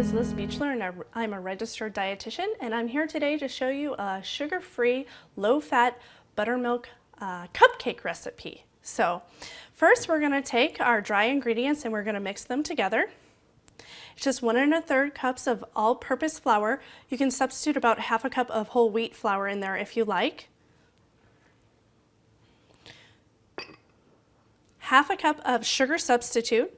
is Liz Beechler, and I'm a registered dietitian, and I'm here today to show you a sugar-free, low-fat buttermilk cupcake recipe. So first we're going to take our dry ingredients and we're going to mix them together. It's just 1 1/3 cups of all-purpose flour. You can substitute about 1/2 cup of whole wheat flour in there if you like. 1/2 cup of sugar substitute.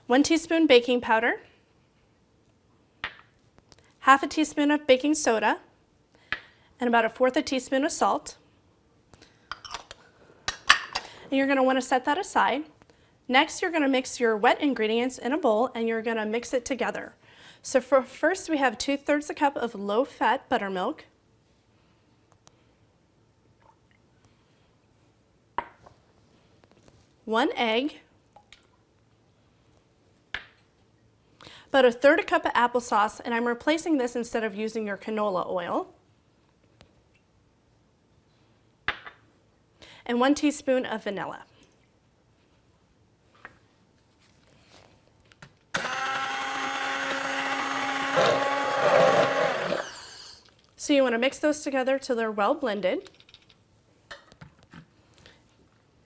1 teaspoon baking powder, 1/2 teaspoon of baking soda, and about 1/4 teaspoon of salt. And you're going to want to set that aside. Next, you're going to mix your wet ingredients in a bowl and you're going to mix it together. So first we have 2/3 a cup of low-fat buttermilk, 1 egg, about 1/3 a cup of applesauce, and I'm replacing this instead of using your canola oil, and 1 teaspoon of vanilla. So you want to mix those together till they're well blended.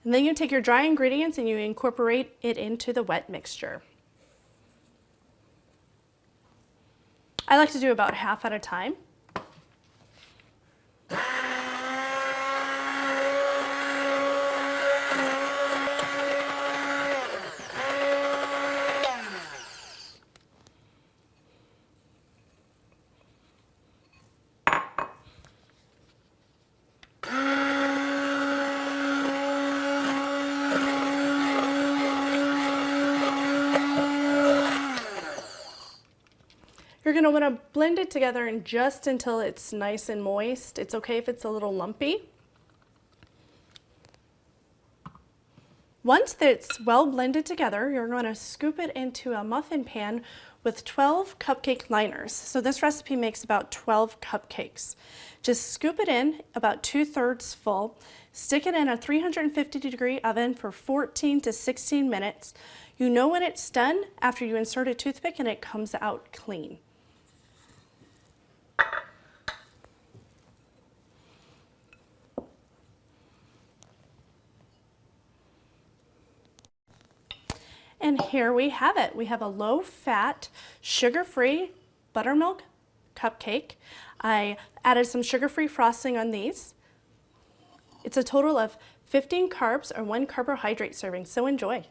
And then you take your dry ingredients and you incorporate it into the wet mixture. I like to do about half at a time. You're going to want to blend it together and just until it's nice and moist. It's okay if it's a little lumpy. Once it's well blended together, you're going to scoop it into a muffin pan with 12 cupcake liners. So this recipe makes about 12 cupcakes. Just scoop it in about 2/3 full. Stick it in a 350-degree oven for 14 to 16 minutes. You know when it's done after you insert a toothpick and it comes out clean. And here we have it. We have a low-fat, sugar-free buttermilk cupcake. I added some sugar-free frosting on these. It's a total of 15 carbs or 1 carbohydrate serving, so enjoy.